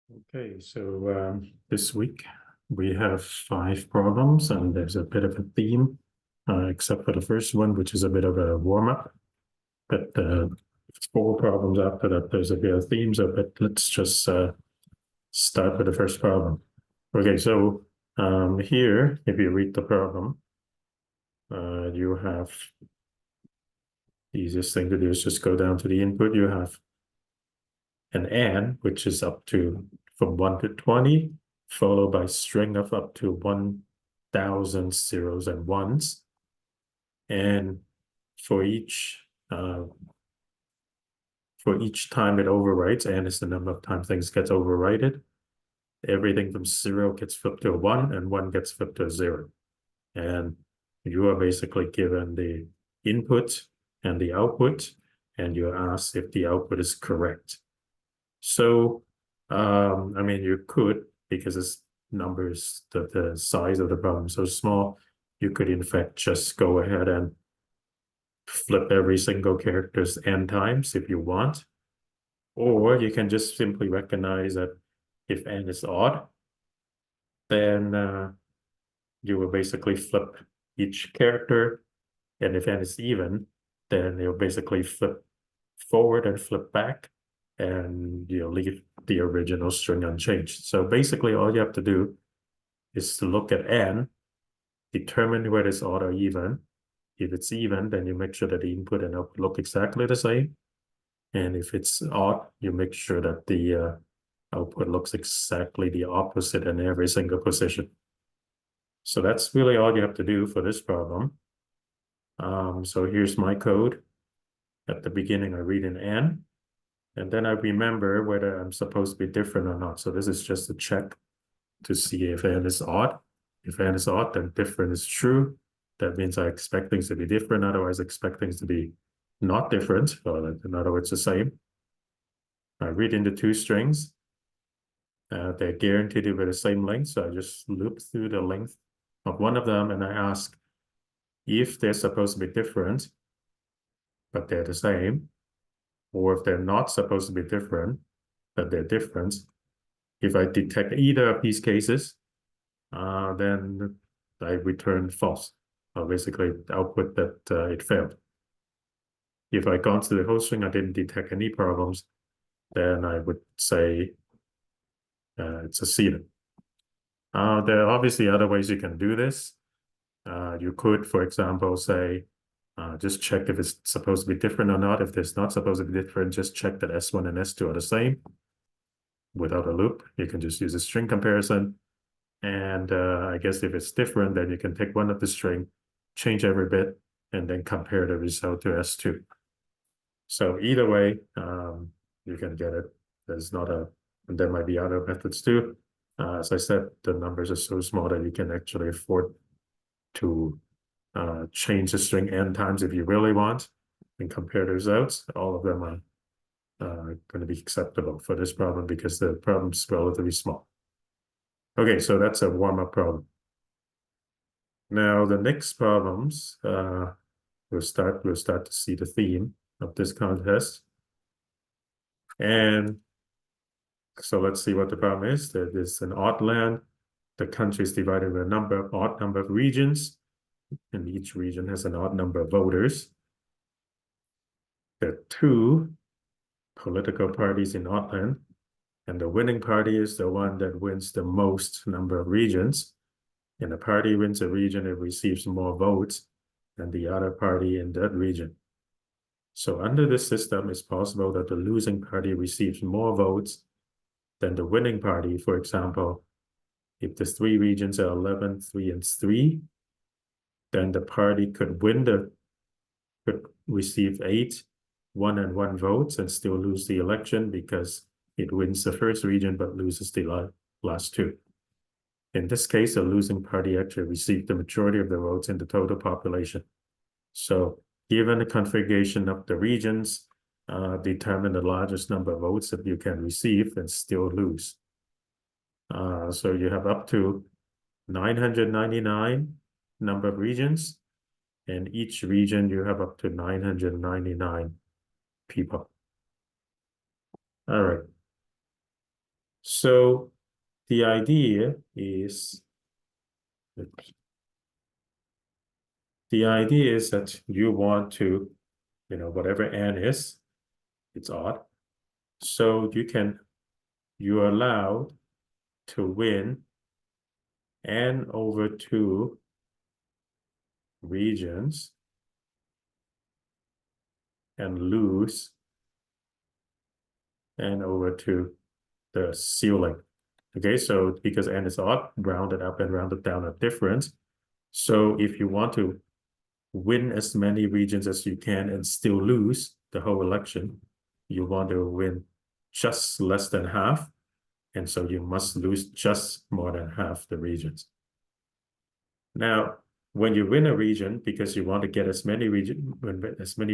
Okay, so this week we have 5 problems, and there's a bit of a theme, except for the first one, which is a bit of a warm-up. But it's 4 problems after that. There's a bit of theme, but let's just start with the first problem. Okay, so here, if you read the problem, you have the easiest thing to do is just go down to the input. You have an n, which is up to from 1 to 20, followed by string of up to 1,000 zeros and ones. And for each time it overwrites, n is the number of times things gets overwritten, everything from 0 gets flipped to a 1, and 1 gets flipped to a 0. And you are basically given the input and the output, and you're asked if the output is correct. So, I mean, you could, because it's numbers, the size of the problem is so small, you could in fact just go ahead and flip every single characters n times if you want. Or you can just simply recognize that if n is odd, then you will basically flip each character. And if n is even, then you'll basically flip forward and flip back, and you'll leave the original string unchanged. So basically all you have to do is to look at n, determine whether it's odd or even. If it's even, then you make sure that the input and output look exactly the same. And if it's odd, you make sure that the output looks exactly the opposite in every single position. So that's really all you have to do for this problem. So here's my code. At the beginning, I read an n, and then I remember whether I'm supposed to be different or not. So this is just a check to see if n is odd. If n is odd, then different is true. That means I expect things to be different. Otherwise, I expect things to be not different, or in other words, the same. I read into 2 strings. They're guaranteed to be the same length, so I just loop through the length of one of them, and I ask if they're supposed to be different, but they're the same, or if they're not supposed to be different, but they're different. If I detect either of these cases, then I return false, or basically output that it failed. If I gone to the whole string, I didn't detect any problems, then I would say it's a CEDA. There are obviously other ways you can do this. You could, for example, say, just check if it's supposed to be different or not. If it's not supposed to be different, just check that S1 and S2 are the same without a loop. You can just use a string comparison. And I guess if it's different, then you can take one of the string, change every bit, and then compare the result to S2. So either way, you can get it. There's not a, and there might be other methods too. As I said, the numbers are so small that you can actually afford to change the string n times if you really want and compare the results. All of them are going to be acceptable for this problem because the problem's relatively small. Okay, so that's a warm-up problem. Now the next problems, we'll start to see the theme of this contest. And so let's see what the problem is. There is an odd land. The country is divided by a odd number of regions, and each region has an odd number of voters. There are 2 political parties in odd land, and the winning party is the one that wins the most number of regions. And the party wins a region, it receives more votes than the other party in that region. So under this system, it's possible that the losing party receives more votes than the winning party. For example, if the 3 regions are 11, 3, and 3, then the party could receive 8, 1, and 1 votes and still lose the election because it wins the first region but loses the last 2. In this case, the losing party actually received the majority of the votes in the total population. So given the configuration of the regions, determine the largest number of votes that you can receive and still lose. So you have up to 999 number of regions, and each region you have up to 999 people. All right. So the idea is that you want to, whatever n is, it's odd. So you're allowed to win n over 2 regions and lose n over 2 the ceiling. Okay, so because n is odd, rounded up and rounded down are different. So if you want to win as many regions as you can and still lose the whole election, you want to win just less than half. And so you must lose just more than half the regions. Now, when you win a region, because you want to get as many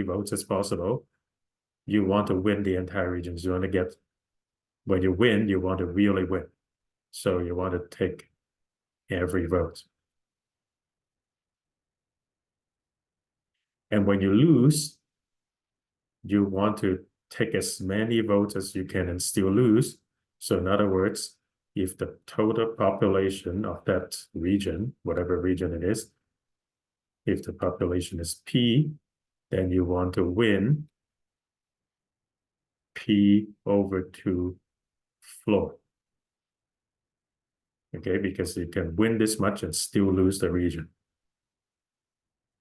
votes as possible, you want to win the entire regions. You want to get, when you win, you want to really win. So you want to take every vote. And when you lose, you want to take as many votes as you can and still lose. So in other words, if the total population of that region, whatever region it is, if the population is P, then you want to win P over 2 floor. Okay, because you can win this much and still lose the region.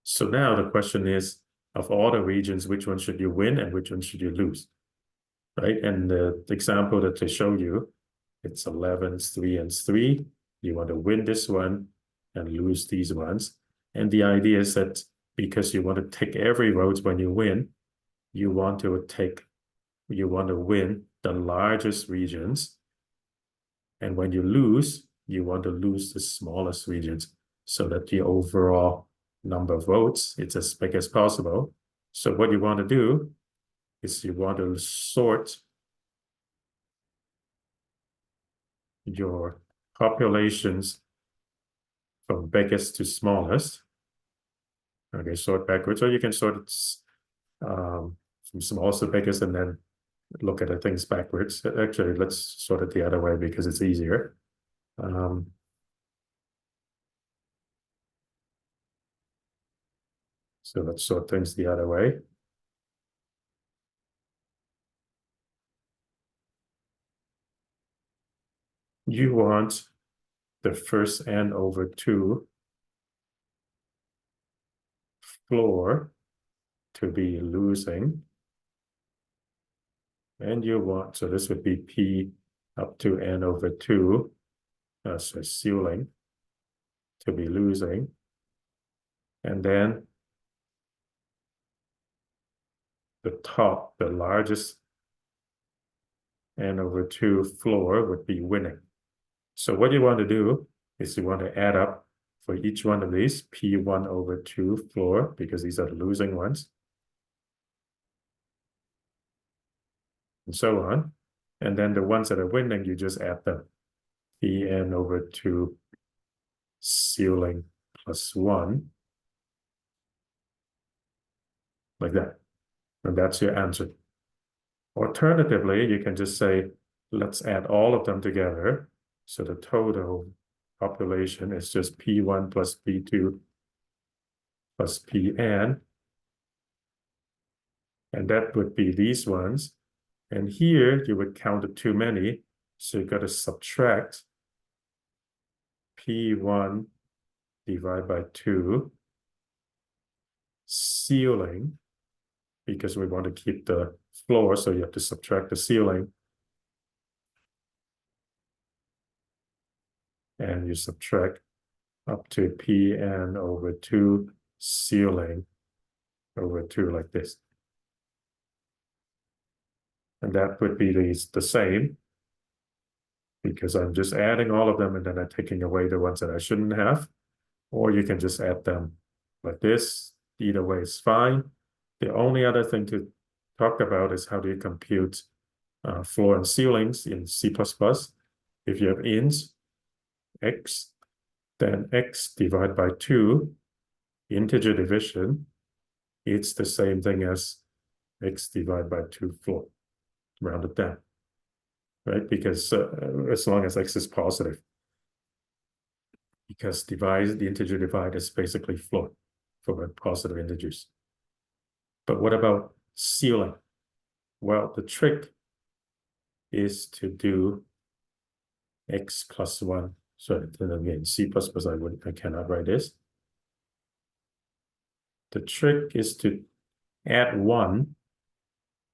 So now the question is, of all the regions, which one should you win and which one should you lose? Right? And the example that they show you, it's 11, 3, and 3. You want to win this one and lose these ones. And the idea is that because you want to take every vote when you win, you want to win the largest regions. And when you lose, you want to lose the smallest regions so that the overall number of votes is as big as possible. So what you want to do is you want to sort your populations from biggest to smallest. Okay, sort backwards, or you can sort it from smallest to biggest and then look at the things backwards. Actually, let's sort it the other way because it's easier. So let's sort things the other way. You want the first n over 2 floor to be losing. And you want, so this would be P up to n over 2, so ceiling, to be losing. And then the top, the largest n over 2 floor would be winning. So what you want to do is you want to add up for each one of these, P1 over 2 floor, because these are the losing ones. And so on. And then the ones that are winning, you just add them. Pn over 2 ceiling plus 1. Like that. And that's your answer. Alternatively, you can just say, let's add all of them together. So the total population is just P1 plus P2 plus Pn. And that would be these ones. And here you would count it too many. So you got to subtract P1 divided by 2 ceiling, because we want to keep the floor, so you have to subtract the ceiling. And you subtract up to Pn over 2 ceiling over 2 like this. And that would be the same, because I'm just adding all of them and then I'm taking away the ones that I shouldn't have. Or you can just add them like this. Either way is fine. The only other thing to talk about is how do you compute floor and ceilings in C++. If you have ints, x, then x divided by 2, integer division, it's the same thing as x divided by 2 floor, rounded down. right? Because as long as x is positive, because the integer divide is basically float for positive integers. But what about ceiling? Well, the trick is to do x plus 1. So then again, C++, I cannot write this. The trick is to add 1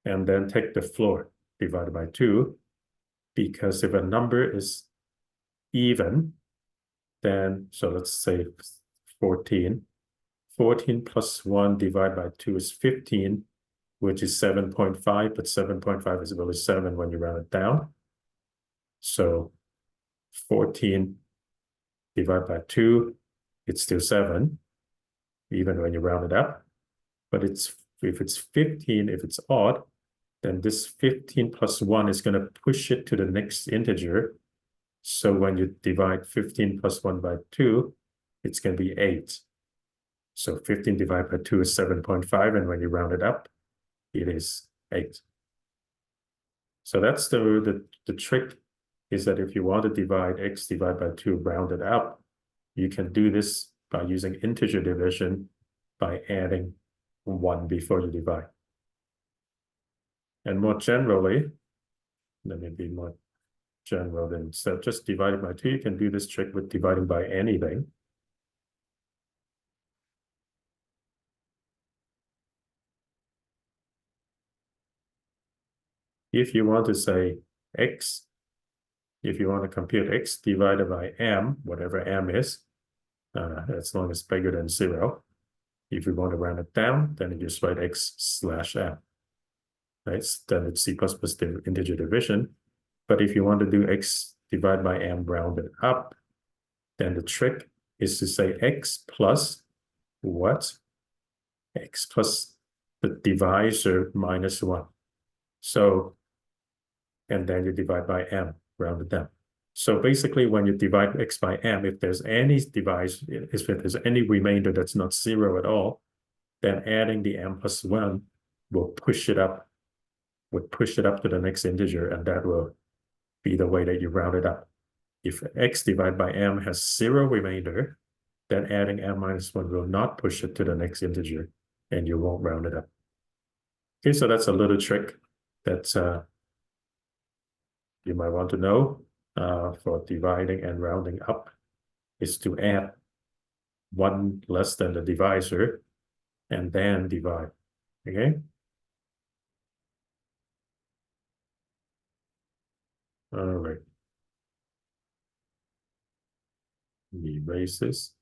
and then take the floor divided by 2, because if a number is even, then, so let's say 14. 14 plus 1 divided by 2 is 15, which is 7.5, but 7.5 is really 7 when you round it down. So 14 divided by 2, it's still 7, even when you round it up. But if it's 15, if it's odd, then this 15 plus 1 is going to push it to the next integer. So when you divide 15 plus 1 by 2, it's going to be 8. So 15 divided by 2 is 7.5, and when you round it up, it is 8. So that's the trick, is that if you want to divide x divided by 2 rounded up, you can do this by using integer division by adding 1 before you divide. And more generally, let me be more general, than instead of just dividing by 2, you can do this trick with dividing by anything. If you want to say x, if you want to compute x divided by m, whatever m is, as long as it's bigger than 0. If you want to round it down, then you just write x slash m. Right? Then it's C++ integer division. But if you want to do x divided by m rounded up, then the trick is to say x plus what? X plus the divisor minus 1. So, and then you divide by m rounded down. So basically, when you divide x by m, if there's any if there's any remainder that's not 0 at all, then adding the m plus 1 will push it up to the next integer, and that will be the way that you round it up. If x divided by m has 0 remainder, then adding m minus 1 will not push it to the next integer, and you won't round it up. Okay, so that's a little trick that you might want to know for dividing and rounding up, is to add 1 less than the divisor and then divide. Okay. All right. Erase this.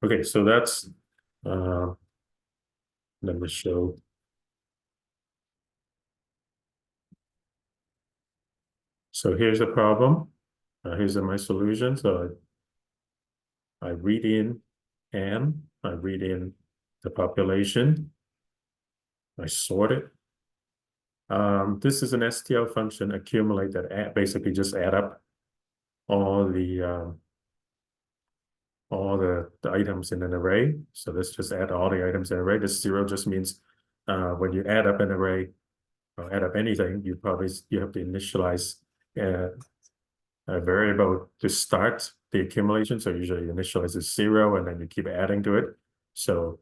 Okay, so that's let me show. So here's the problem. Here's my solution. So I read in m, I read in the population, I sort it. This is an STL function accumulate that basically just add up all the items in an array. So let's just add all the items in an array. This 0 just means when you add up an array or add up anything, you have to initialize a variable to start the accumulation. So usually you initialize as 0 and then you keep adding to it. So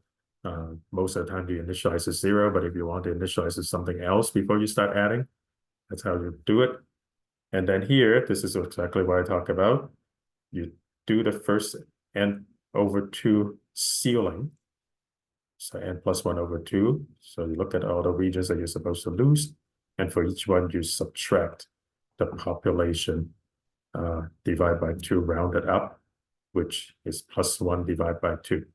most of the time you initialize as 0, but if you want to initialize as something else before you start adding, that's how you do it. And then here, this is exactly what I talk about. You do the first n over 2 ceiling. So n plus 1 over 2. So you look at all the regions that you're supposed to lose. And for each one, you subtract the population divided by 2 rounded up, which is plus 1 divided by 2.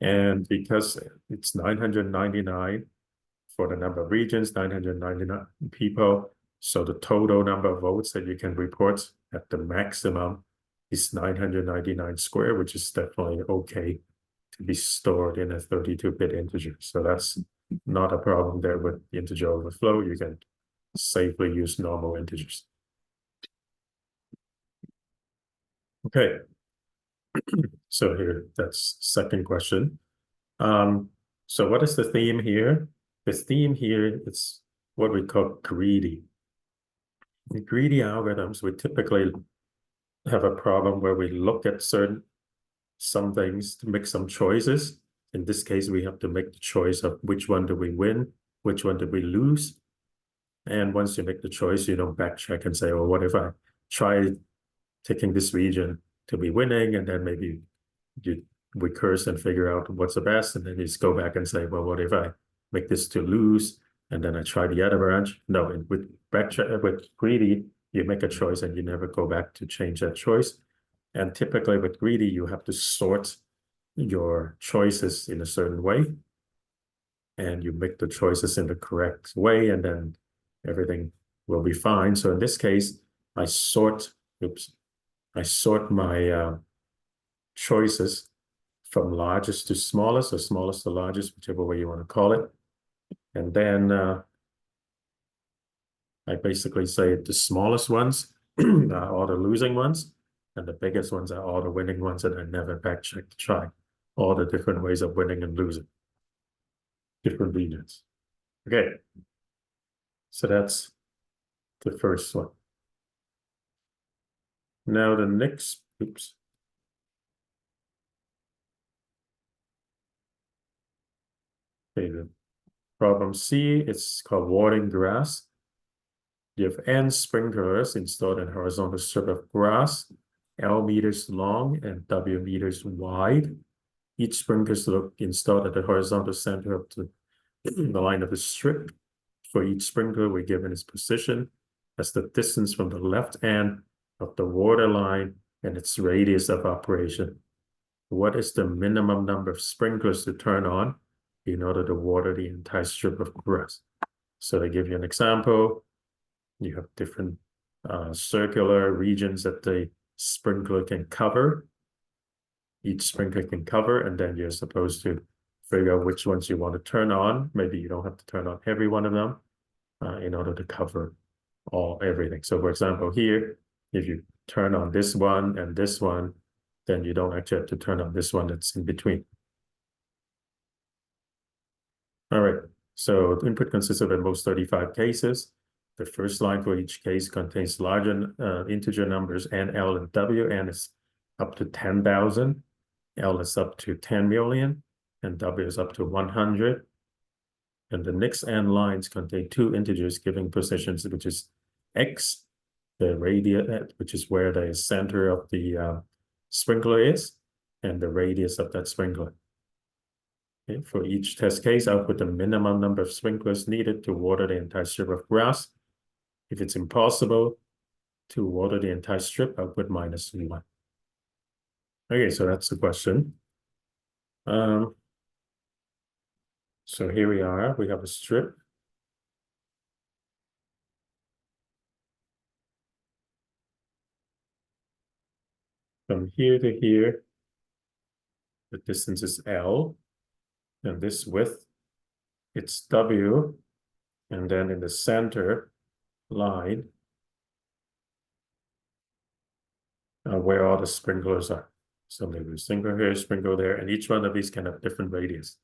And because it's 999 for the number of regions, 999 people, so the total number of votes that you can report at the maximum is 999 square, which is definitely okay to be stored in a 32-bit integer. So that's not a problem there with the integer overflow. You can safely use normal integers. Okay. So here, that's second question. So what is the theme here? The theme here is what we call greedy. In greedy algorithms, we typically have a problem where we look at some things to make some choices. In this case, we have to make the choice of which one do we win, which one do we lose. And once you make the choice, you don't backtrack and say, well, what if I try taking this region to be winning, and then maybe we curse and figure out what's the best, and then you just go back and say, well, what if I make this to lose, and then I try the other branch? No, with greedy, you make a choice and you never go back to change that choice. And typically with greedy, you have to sort your choices in a certain way, and you make the choices in the correct way, and then everything will be fine. So in this case, I sort my choices from largest to smallest, or smallest to largest, whichever way you want to call it. And then I basically say the smallest ones are all the losing ones, and the biggest ones are all the winning ones, and I never backcheck to try all the different ways of winning and losing. Different regions. Okay. So that's the first one. Now the next, oops. Okay, the problem C, it's called watering grass. You have N sprinklers installed in a horizontal strip of grass, L meters long and W meters wide. Each sprinkler is installed at the horizontal center of the line of the strip. For each sprinkler, we're given its position as the distance from the left end of the water line and its radius of operation. What is the minimum number of sprinklers to turn on in order to water the entire strip of grass? So they give you an example. You have different circular regions that the sprinkler can cover. Each sprinkler can cover, and then you're supposed to figure out which ones you want to turn on. Maybe you don't have to turn on every one of them in order to cover everything. So for example, here, if you turn on this one and this one, then you don't actually have to turn on this one that's in between. All right, so the input consists of at most 35 cases. The first line for each case contains larger integer numbers N, L, and W. N is up to 10,000, L is up to 10 million, and W is up to 100. And the next N lines contain two integers giving positions, which is X, the radius, which is where the center of the sprinkler is, and the radius of that sprinkler. Okay, for each test case, I'll put the minimum number of sprinklers needed to water the entire strip of grass. If it's impossible to water the entire strip, I'll put -1. Okay, so that's the question. So here we are, we have a strip. From here to here, the distance is L, and this width, it's W, and then in the center line, where all the sprinklers are. So maybe a sprinkler here, sprinkler there, and each one of these can have different radius.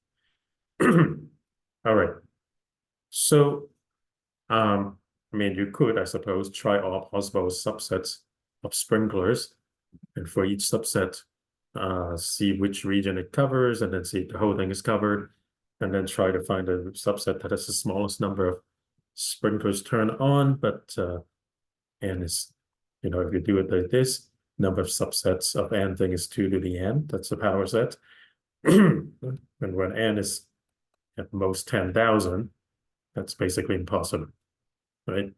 All right. So, I mean, you could, I suppose, try all possible subsets of sprinklers, and for each subset, see which region it covers, and then see if the whole thing is covered, and then try to find a subset that has the smallest number of sprinklers turned on, but N is, if you do it like this, number of subsets of N thing is 2 to the N, that's the power set. And when N is at most 10,000, that's basically impossible, right?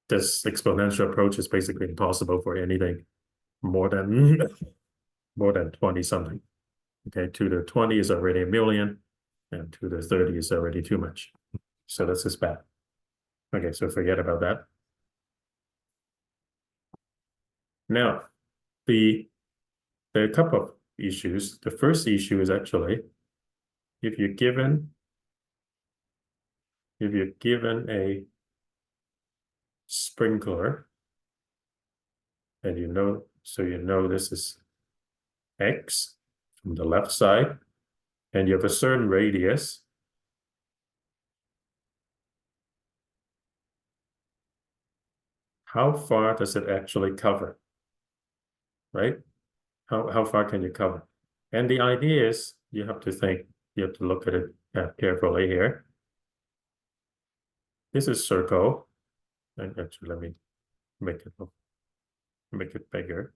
This exponential approach is basically impossible for anything more than 20 something. Okay, 2 to 20 is already a million, and 2 to 30 is already too much. So that's just bad. Okay, so forget about that. Now, there are a couple of issues. The first issue is actually, if you're given a sprinkler, and this is X from the left side, and you have a certain radius, how far does it actually cover? Right? How far can you cover? And the idea is you have to think, you have to look at it carefully here. This is circle. And actually, let me make it bigger.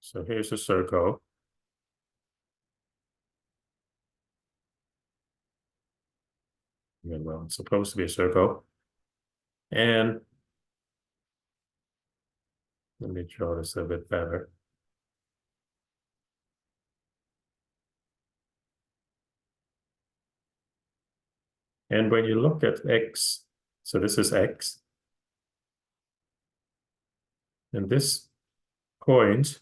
So here's a circle. Yeah, well, it's supposed to be a circle. And let me draw this a bit better. And when you look at x, so this is x. And this point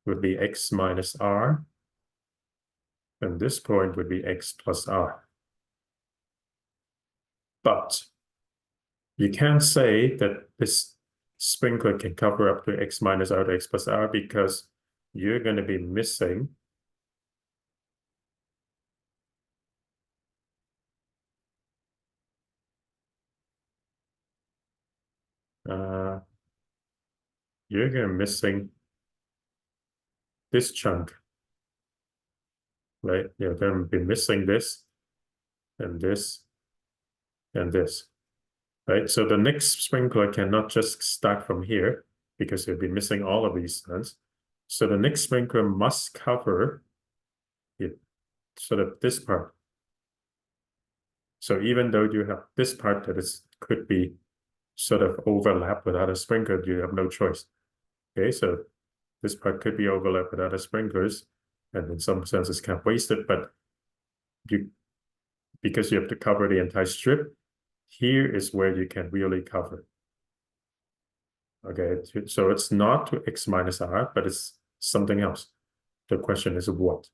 would be x minus r. And this point would be x plus r. But you can't say that this sprinkler can cover up to x minus r to x plus r because you're going to be missing you're going to missing this chunk, right? You're going to be missing this and this and this, right? So the next sprinkler cannot just start from here because you'll be missing all of these ones. So the next sprinkler must cover it, sort of this part. So even though you have this part that is could be sort of overlap with other sprinklers, you have no choice. Okay, so this part could be overlapped with other sprinklers, and in some sense it's kind of wasted, but because you have to cover the entire strip, here is where you can really cover. Okay, so it's not to x minus r, but it's something else. The question is what,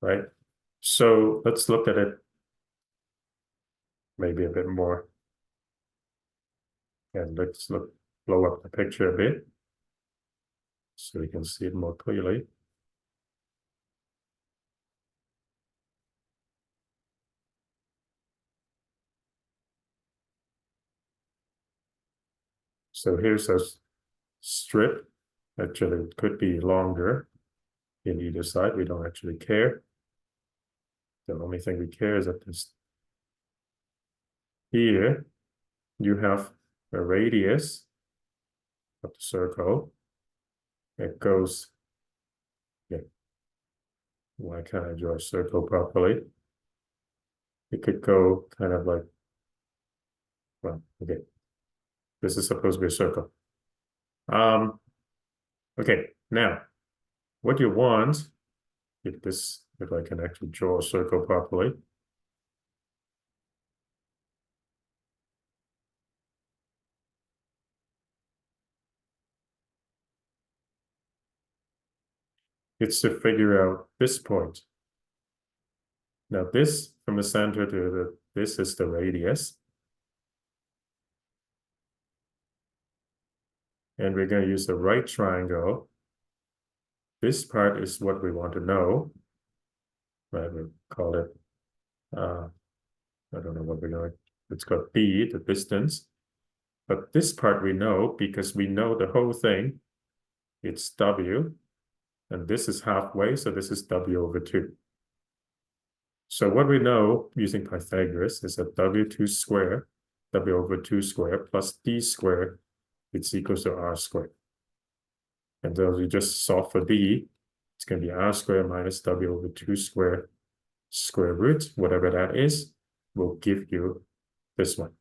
right? So let's look at it maybe a bit more. And let's blow up the picture a bit so we can see it more clearly. So here's a strip. Actually, it could be longer in either side. We don't actually care. The only thing we care is that this here you have a radius of the circle. It goes, yeah. Why can't I draw a circle properly? It could go kind of like, well, okay. This is supposed to be a circle. Okay, now what you want, if I can actually draw a circle properly. It's to figure out this point. Now this from the center to this is the radius. And we're going to use the right triangle. This part is what we want to know. Right, we'll call it, I don't know what we're going to, it's got b, the distance. But this part we know because we know the whole thing. It's w. And this is halfway, so this is w over 2. So what we know using Pythagoras is that w2 squared, w over 2 squared plus d squared, it's equals to r squared. And then we just solve for d, it's going to be r squared minus w over 2 squared square root, whatever that is, will give you this one.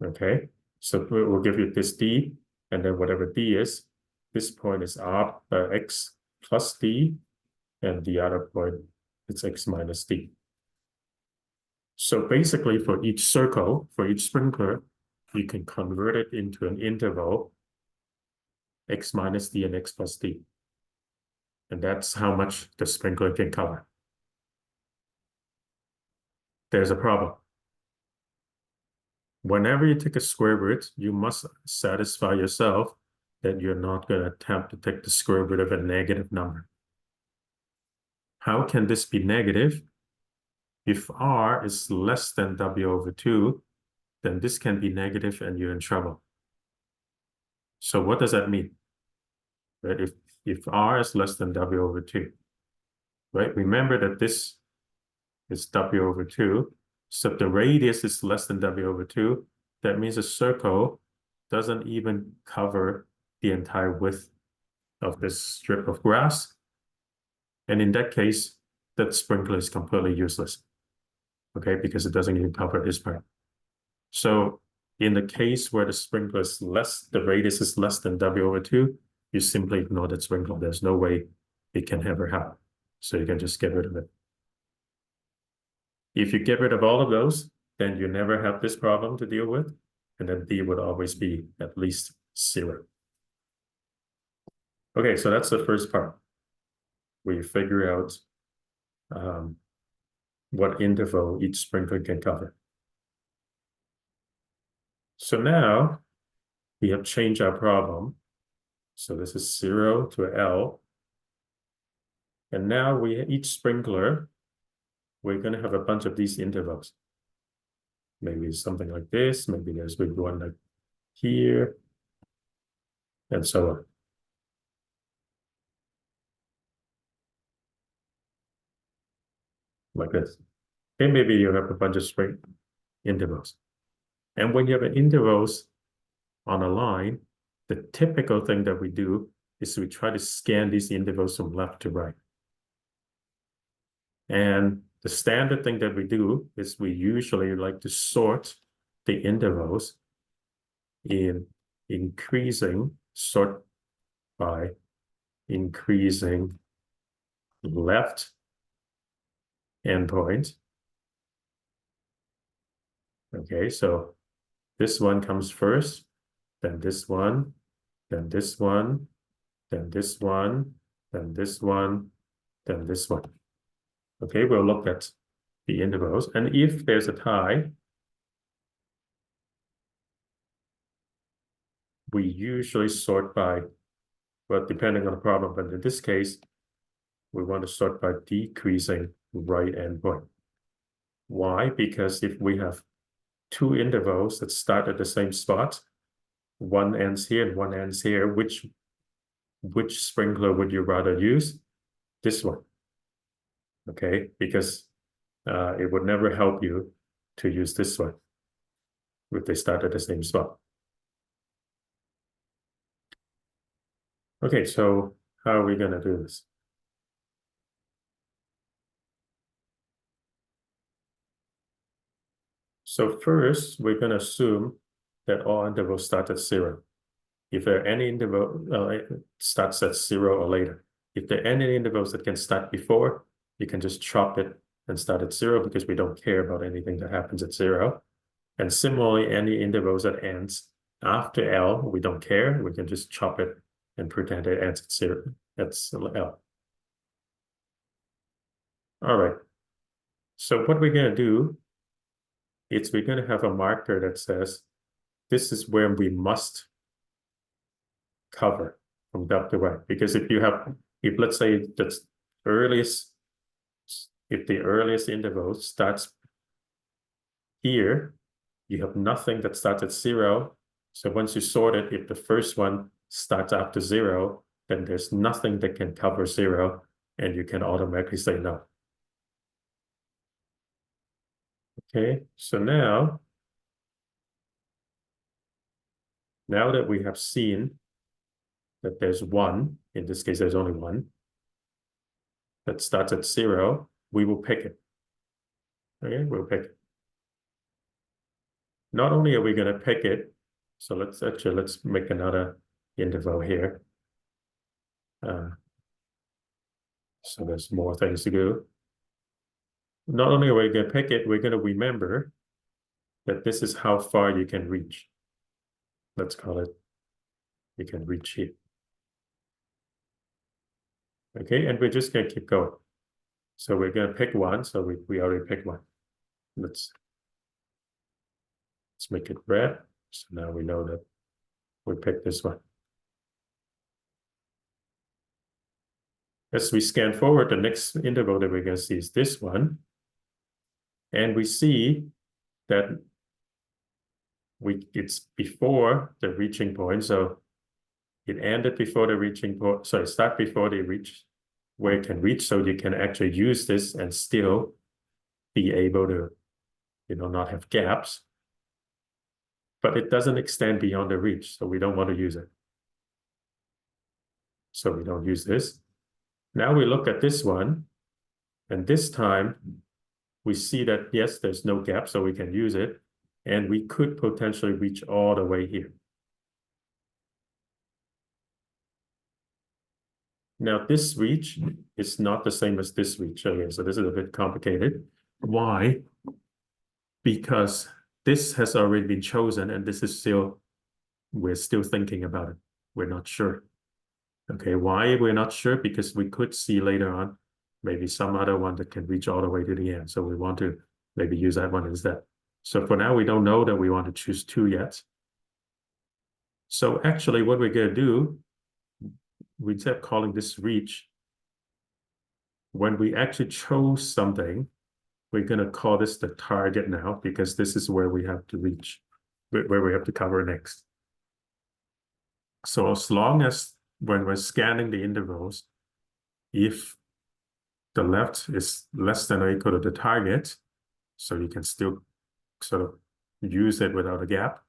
Okay, so it will give you this d, and then whatever d is, this point is x plus d, and the other point is x minus d. So basically for each circle, for each sprinkler, you can convert it into an interval x minus d and x plus d. And that's how much the sprinkler can cover. There's a problem. Whenever you take a square root, you must satisfy yourself that you're not going to attempt to take the square root of a negative number. how can this be negative? If R is less than W over 2, then this can be negative and you're in trouble. So what does that mean? Right? If R is less than W over 2, right? Remember that this is W over 2. So if the radius is less than W over 2, that means a circle doesn't even cover the entire width of this strip of grass. And in that case, that sprinkler is completely useless, okay? Because it doesn't even cover this part. So in the case where the sprinkler is less, the radius is less than W over 2, you simply ignore that sprinkler. There's no way it can ever happen. So you can just get rid of it. If you get rid of all of those, then you never have this problem to deal with. And then D would always be at least 0. Okay, so that's the first part. We figure out what interval each sprinkler can cover. So now we have changed our problem. So this is 0 to L. And now each sprinkler, we're going to have a bunch of these intervals. Maybe something like this. Maybe there's big one like here, and so on. Like this. And maybe you have a bunch of straight intervals. And when you have intervals on a line, the typical thing that we do is we try to scan these intervals from left to right. And the standard thing that we do is we usually like to sort the intervals in increasing, sort by increasing left endpoint. Okay, so this one comes first, then this one, then this one, then this one, then this one, then this one. Okay, we'll look at the intervals. And if there's a tie, we usually sort by, well, depending on the problem, but in this case, we want to sort by decreasing right endpoint. Why? Because if we have two intervals that start at the same spot, one ends here and one ends here, which sprinkler would you rather use? This one. Okay, because it would never help you to use this one if they start at the same spot. Okay, so how are we going to do this? So first, we're going to assume that all intervals start at 0. If there are any interval starts at 0 or later. If there are any intervals that can start before, you can just chop it and start at 0 because we don't care about anything that happens at 0. And similarly, any intervals that ends after L, we don't care. We can just chop it and pretend it ends at 0. That's L. All right. So what we're going to do is we're going to have a marker that says this is where we must cover from left to right. Because if let's say that's earliest, if the earliest interval starts here, you have nothing that starts at 0. So once you sort it, if the first one starts after 0, then there's nothing that can cover 0, and you can automatically say no. Okay, so now that we have seen that there's one, in this case there's only one, that starts at 0, we will pick it. Okay, we'll pick it. Not only are we going to pick it, so let's make another interval here. So there's more things to do. Not only are we going to pick it, we're going to remember that this is how far you can reach. Let's call it, you can reach here. Okay, and we're just going to keep going. So we're going to pick one. So we already picked one. Let's make it red. So now we know that we picked this one. As we scan forward, the next interval that we're going to see is this one. And we see that it's before the reaching point. So it ended before the reaching point. So it started before they reach where it can reach. So you can actually use this and still be able to, not have gaps. But it doesn't extend beyond the reach. So we don't want to use it. So we don't use this. Now we look at this one. And this time we see that, yes, there's no gap, so we can use it. And we could potentially reach all the way here. Now, this reach is not the same as this reach. Okay, so this is a bit complicated. Why? Because this has already been chosen, and this is we're still thinking about it. We're not sure. Okay, why we're not sure? Because we could see later on maybe some other one that can reach all the way to the end. So we want to maybe use that one instead. So for now, we don't know that we want to choose 2 yet. So actually what we're going to do, we instead of calling this reach, when we actually chose something, we're going to call this the target now, because this is where we have to reach, where we have to cover next. So as long as when we're scanning the intervals, if the left is less than or equal to the target, so you can still sort of use it without a gap,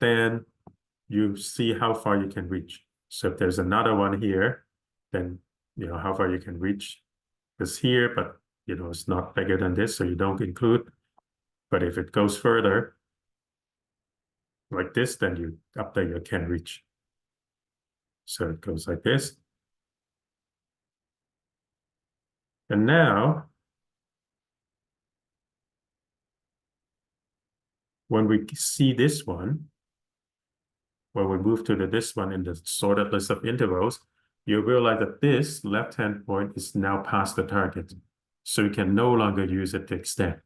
then you see how far you can reach. So if there's another one here, then how far you can reach is here, but it's not bigger than this, so you don't include. But if it goes further like this, then you update your can reach. So it goes like this. And now, when we see this one, when we move to this one in the sorted list of intervals, you realize that this left-hand point is now past the target. So you can no longer use it to extend.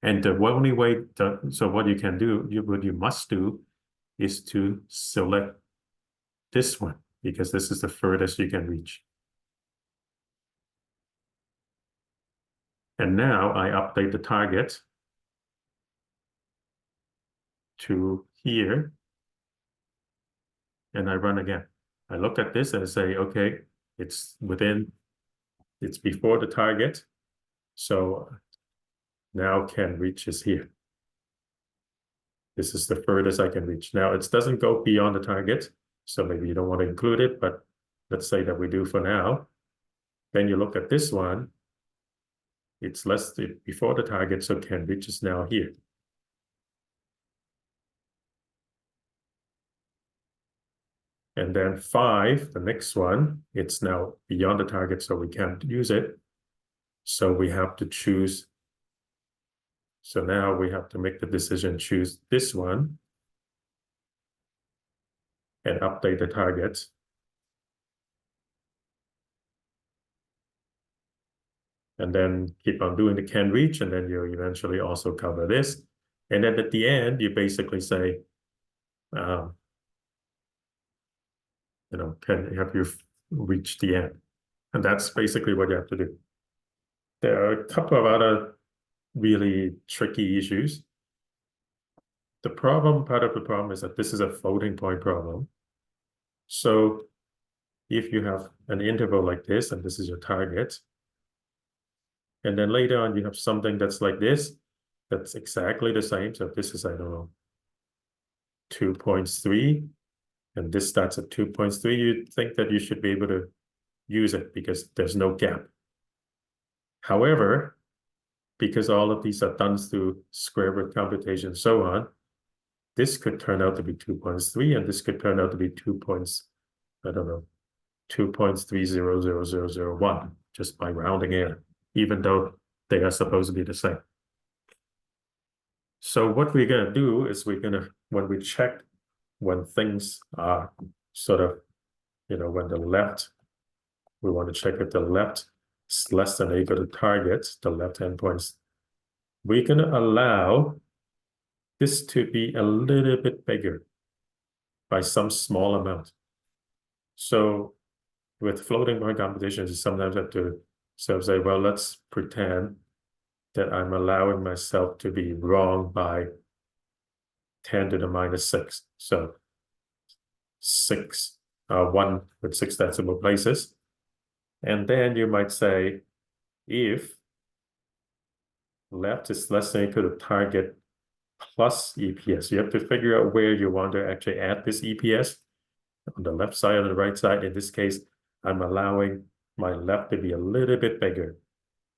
And the only way, so what you can do, what you must do is to select this one, because this is the furthest you can reach. And now I update the target to here, and I run again. I look at this and say, okay, it's before the target. So now can reach is here. This is the furthest I can reach. Now it doesn't go beyond the target, so maybe you don't want to include it, but let's say that we do for now. Then you look at this one, it's before the target, so can reach is now here. And then 5, the next one, it's now beyond the target, so we can't use it. So we have to choose. So now we have to make the decision, choose this one and update the target. And then keep on doing the can reach, and then you eventually also cover this. And then at the end, you basically say, have you reached the end? And that's basically what you have to do. There are a couple of other really tricky issues. Part of the problem is that this is a floating point problem. So if you have an interval like this, and this is your target, and then later on you have something that's like this, that's exactly the same. So if this is, I don't know, 2.3, and this starts at 2.3, you think that you should be able to use it because there's no gap. However, because all of these are done through square root computation and so on, this could turn out to be 2.3, and this could turn out to be 2.3000001, just by rounding error, even though they are supposed to be the same. So what we're going to do is when we check when things are sort of, when the left, we want to check if the left is less than or equal to target, the left-hand points, we're going to allow this to be a little bit bigger by some small amount. So with floating point computations, you sometimes have to sort of say, well, let's pretend that I'm allowing myself to be wrong by 10 to the minus 6. So 1 with 6 decimal places. And then you might say, if left is less than or equal to target plus EPS, you have to figure out where you want to actually add this EPS. On the left side or the right side. In this case, I'm allowing my left to be a little bit bigger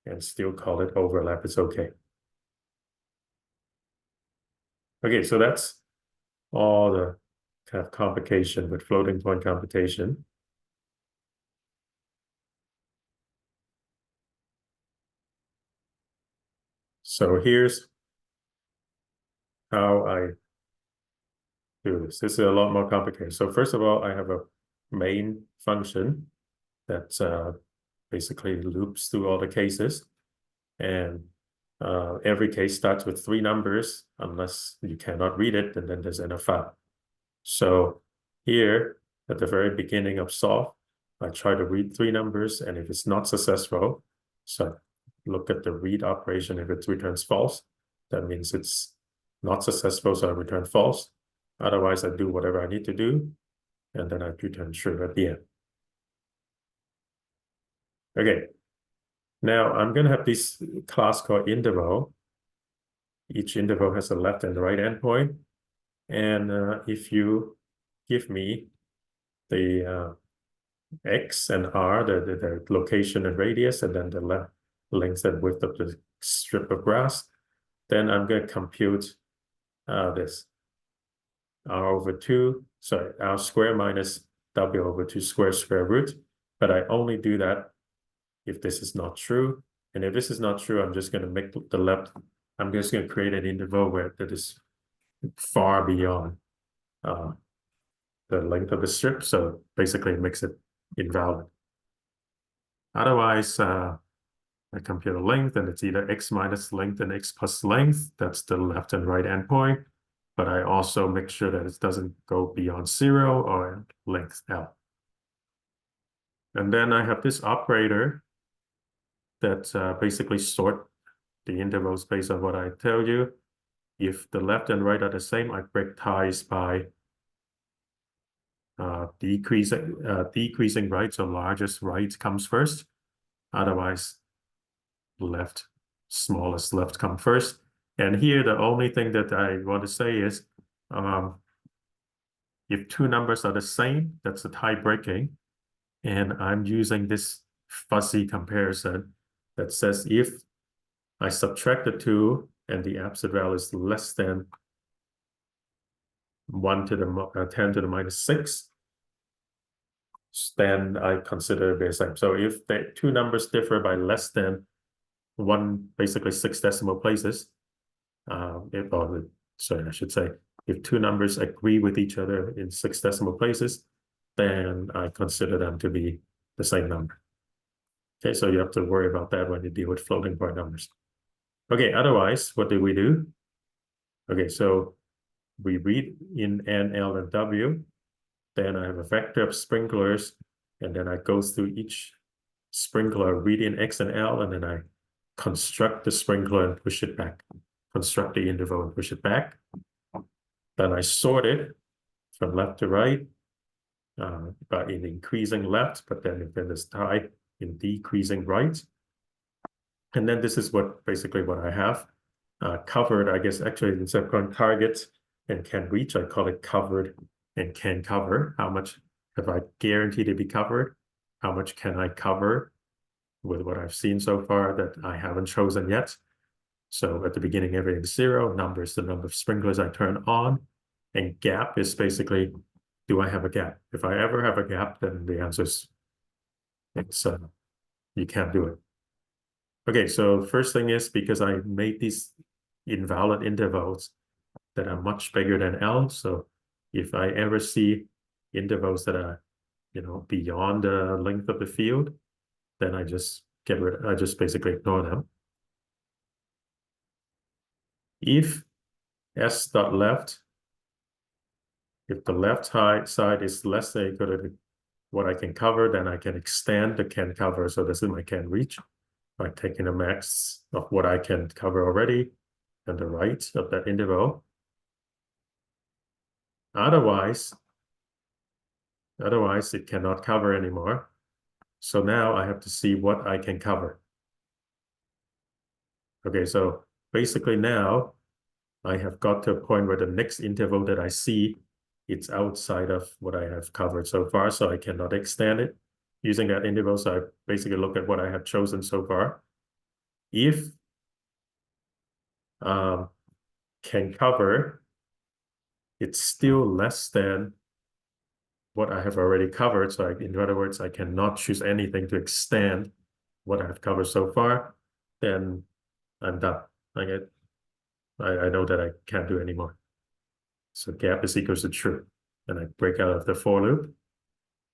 and still call it overlap. It's okay. Okay, so that's all the kind of complication with floating point computation. So here's how I do this. This is a lot more complicated. So first of all, I have a main function that basically loops through all the cases. And every case starts with 3 numbers, unless you cannot read it, and then there's NF5. So here, at the very beginning of solve, I try to read 3 numbers, and if it's not successful, so look at the read operation. If it returns false, that means it's not successful, so I return false. Otherwise, I do whatever I need to do, and then I return true at the end. Okay, now I'm going to have this class called interval. Each interval has a left and right endpoint. And if you give me the x and r, the location and radius, and then the length and width of the strip of grass, then I'm going to compute this r over 2, sorry, r square minus w over 2 square root. But I only do that if this is not true. And if this is not true, I'm just going to make the left, I'm just going to create an interval where that is far beyond the length of the strip. So basically it makes it invalid. Otherwise, I compute a length, and it's either x minus length and x plus length. That's the left and right endpoint. But I also make sure that it doesn't go beyond 0 or length L. And then I have this operator that basically sort the intervals based on what I tell you. If the left and right are the same, I break ties by decreasing right, so largest right comes first. Otherwise, left, smallest left come first. And here, the only thing that I want to say is, if 2 numbers are the same, that's the tie breaking. And I'm using this fuzzy comparison that says if I subtract the 2 and the absolute value is less than 10 to the minus 6, then I consider it the same. So if the 2 numbers differ by less than basically 6 decimal places, sorry, I should say, if 2 numbers agree with each other in 6 decimal places, then I consider them to be the same number. Okay, so you have to worry about that when you deal with floating point numbers. Okay, otherwise, what do we do? Okay, so we read in N, L, and W. Then I have a vector of sprinklers, and then I go through each sprinkler, read in X and L, and then I construct the sprinkler and push it back. Construct the interval and push it back. Then I sort it from left to right, but in increasing left, but then it's tied in decreasing right. And then this is basically what I have covered. I guess actually instead of calling target and can reach, I call it covered and can cover. How much have I guaranteed to be covered? How much can I cover with what I've seen so far that I haven't chosen yet? So at the beginning, everything's 0. Number is the number of sprinklers I turn on. And gap is basically, do I have a gap? If I ever have a gap, then the answer is you can't do it. Okay, so first thing is because I made these invalid intervals that are much bigger than L. So if I ever see intervals that are, beyond the length of the field, then I just basically ignore them. If S dot left, if the left side is less than or equal to what I can cover, then I can extend the can cover. So this is my can reach by taking the max of what I can cover already and the right of that interval. Otherwise, it cannot cover anymore. So now I have to see what I can cover. Okay, so basically now I have got to a point where the next interval that I see, it's outside of what I have covered so far, so I cannot extend it using that interval. So I basically look at what I have chosen so far. If can cover, it's still less than what I have already covered. So in other words, I cannot choose anything to extend what I've covered so far, then I'm done. I know that I can't do anymore. So gap is equals to true. And I break out of the for loop.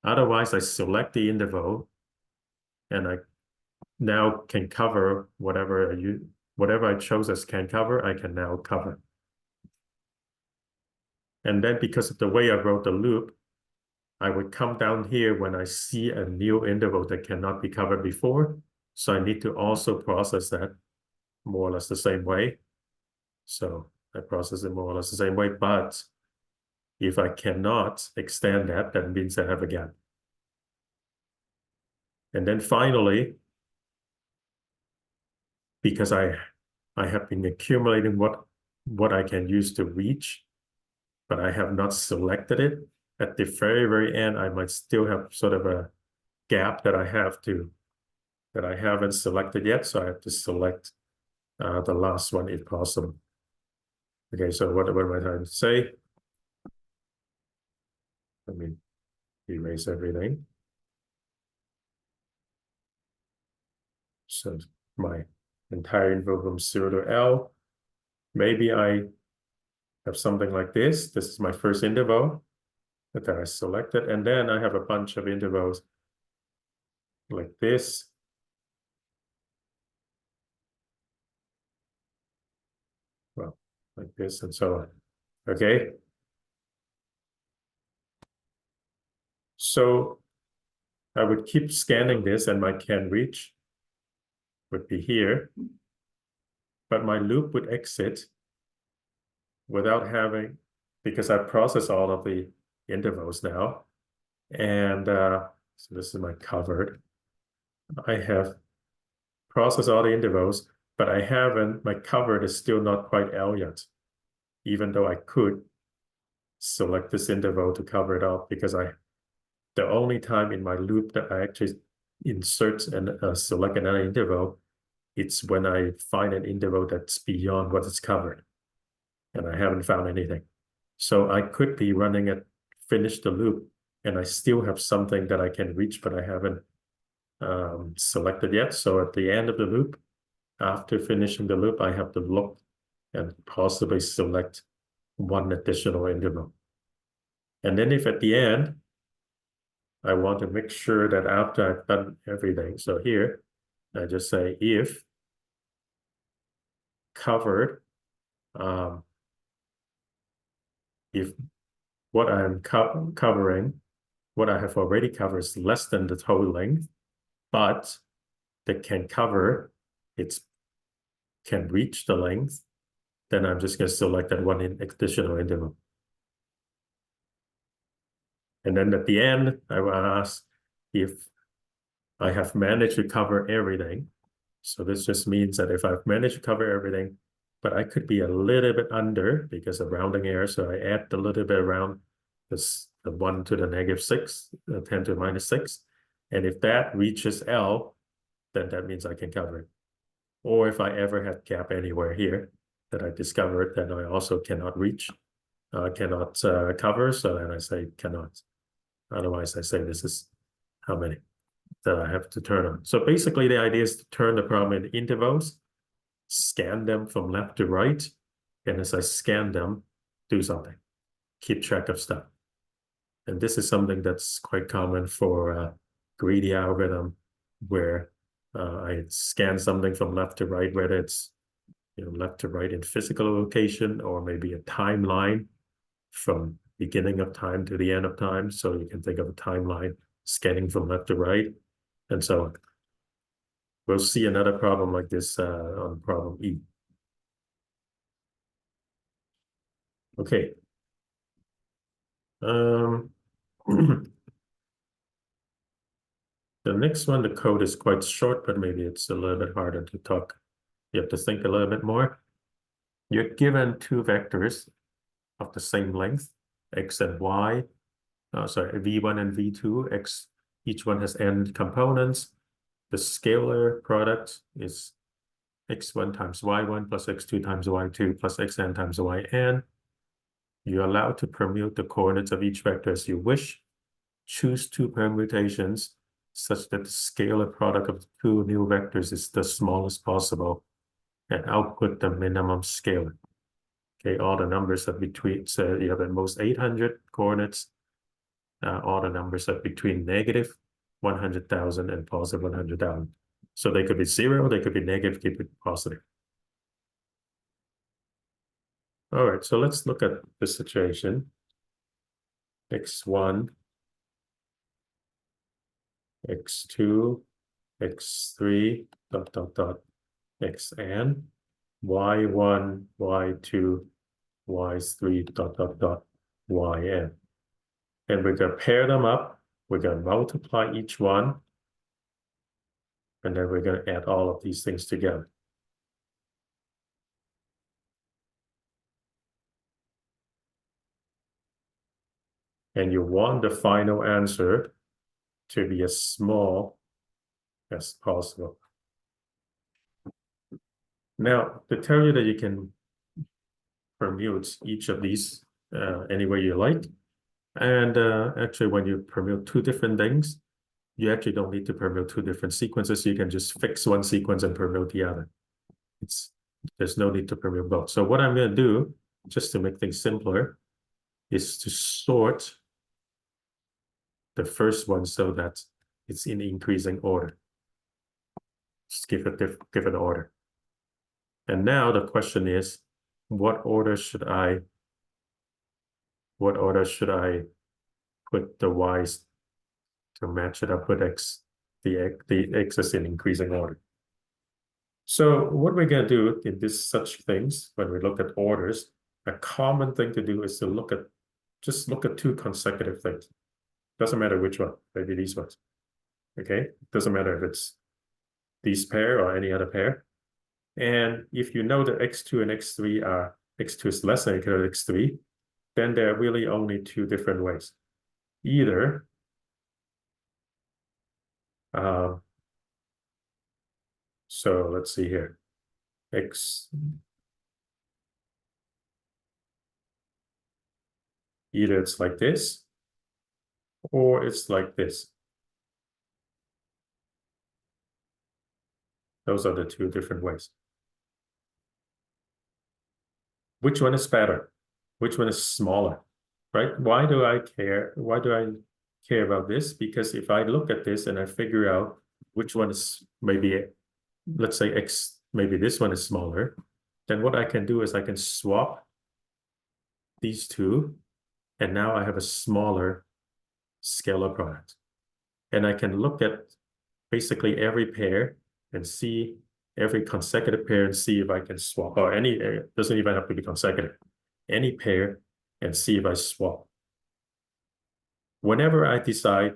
Otherwise, I select the interval and I now can cover whatever I chose as can cover, I can now cover. And then because of the way I wrote the loop, I would come down here when I see a new interval that cannot be covered before. So I need to also process that more or less the same way. So I process it more or less the same way, but if I cannot extend that, that means I have a gap. And then finally, because I have been accumulating what I can use to reach, but I have not selected it. At the very, very end, I might still have sort of a gap that I haven't selected yet. So I have to select the last one if possible. Okay, so what am I trying to say? Let me erase everything. So my entire interval from 0 to L. Maybe I have something like this. This is my first interval that I selected. And then I have a bunch of intervals like this. Well, like this and so on. Okay. So I would keep scanning this and my can reach would be here. But my loop would exit without having, because I process all of the intervals now. And so this is my covered. I have processed all the intervals, but I haven't, my covered is still not quite L yet, even though I could select this interval to cover it up, because the only time in my loop that I actually insert and select another interval, it's when I find an interval that's beyond what is covered. And I haven't found anything. So I could be running it, finish the loop, and I still have something that I can reach, but I haven't selected yet. So at the end of the loop, after finishing the loop, I have to look and possibly select one additional interval. And then if at the end, I want to make sure that after I've done everything, so here, I just say if covered, if what I'm covering, what I have already covered is less than the total length, but that can cover, can reach the length, then I'm just going to select that one additional interval. And then at the end, I will ask if I have managed to cover everything. So this just means that if I've managed to cover everything, but I could be a little bit under because of rounding error. So I add a little bit around this, the 1 to the -6, 10 to the -6. And if that reaches L, then that means I can cover it. Or if I ever had gap anywhere here that I discovered, then I also cannot reach, cannot cover. So then I say cannot. Otherwise, I say this is how many that I have to turn on. So basically, the idea is to turn the problem into intervals, scan them from left to right, and as I scan them, do something, keep track of stuff. And this is something that's quite common for a greedy algorithm, where I scan something from left to right, whether it's left to right in physical location or maybe a timeline from beginning of time to the end of time. So you can think of a timeline scanning from left to right, and so on. We'll see another problem like this on problem E. Okay. The next one, the code is quite short, but maybe it's a little bit harder to talk. You have to think a little bit more. You're given two vectors of the same length, x and y. Sorry, v1 and v2. X, each one has n components. The scalar product is x1 times y1 plus x2 times y2 plus xn times yn. You're allowed to permute the coordinates of each vector as you wish. Choose two permutations such that the scalar product of the two new vectors is the smallest possible and output the minimum scalar. Okay, all the numbers are between, so you have at most 800 coordinates. All the numbers are between negative 100,000 and positive 100,000. So they could be 0, they could be negative, they could be positive. All right, so let's look at the situation. x1, x2, x3, dot, dot, dot, xn, y1, y2, y3, dot, dot, dot, yn. And we're going to pair them up. We're going to multiply each one. And then we're going to add all of these things together. And you want the final answer to be as small as possible. Now, to tell you that you can permute each of these any way you like. And actually, when you permute two different things, you actually don't need to permute two different sequences. You can just fix one sequence and permute the other. There's no need to permute both. So what I'm going to do, just to make things simpler, is to sort the first one so that it's in increasing order. Just give it order. And now the question is, what order should I put the y's to match it up with x? The x is in increasing order. So what we're going to do in such things, when we look at orders, a common thing to do is to just look at two consecutive things. Doesn't matter which one, maybe these ones. Okay, doesn't matter if it's these pair or any other pair. And if you know that x2 and x3 are, x2 is less than or equal to x3, then there are really only two different ways. Either so let's see here. Either it's like this, or it's like this. Those are the two different ways. Which one is better? Which one is smaller? Right? Why do I care? Why do I care about this? Because if I look at this and I figure out which one is maybe, let's say x, maybe this one is smaller, then what I can do is I can swap these two, and now I have a smaller scalar product. And I can look at basically every pair and see every consecutive pair and see if I can swap, or any, it doesn't even have to be consecutive, any pair, and see if I swap. Whenever I decide,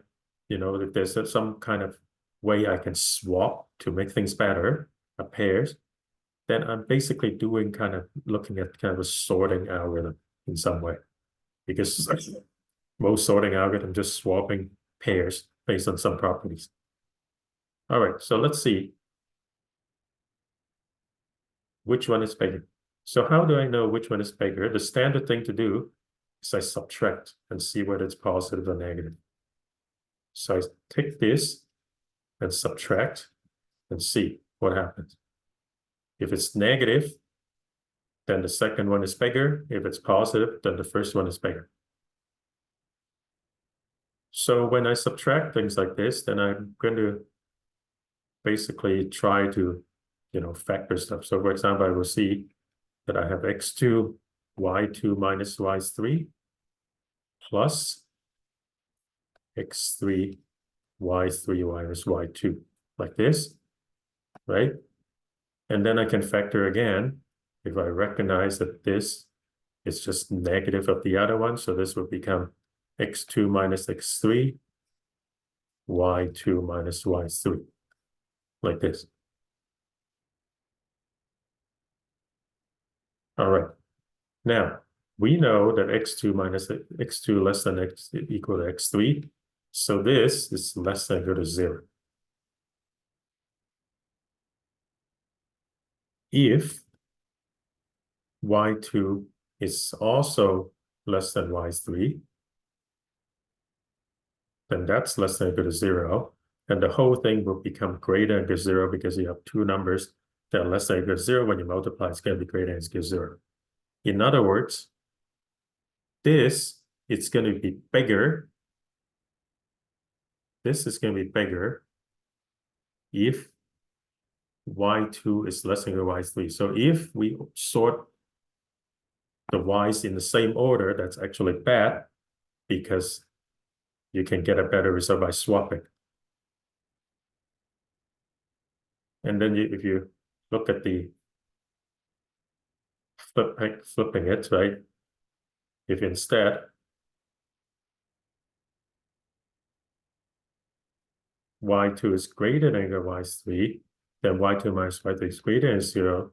that there's some kind of way I can swap to make things better, pairs, then I'm basically doing looking at kind of a sorting algorithm in some way. Because most sorting algorithms just swapping pairs based on some properties. All right, so let's see which one is bigger. So how do I know which one is bigger? The standard thing to do is I subtract and see whether it's positive or negative. So I take this and subtract and see what happens. If it's negative, then the second one is bigger. If it's positive, then the first one is bigger. So when I subtract things like this, then I'm going to basically try to, factor stuff. So for example, I will see that I have x2, y2 minus y3 plus x3, y3 minus y2, like this, right? And then I can factor again if I recognize that this is just negative of the other one. So this would become x2 minus x3, y2 minus y3, like this. All right. Now, we know that x2 minus x2 less than x equal to x3. So this is less than or equal to 0. If y2 is also less than y3, then that's less than or equal to 0. And the whole thing will become greater than or equal to 0 because you have two numbers that are less than or equal to 0. When you multiply, it's going to be greater than or equal to 0. In other words, this is going to be bigger. This is going to be bigger if y2 is less than or equal to y3. So if we sort the y's in the same order, that's actually bad because you can get a better result by swapping. And then if you look at the flipping it, right? If instead y2 is greater than or equal to y3, then y2 minus y3 is greater than 0.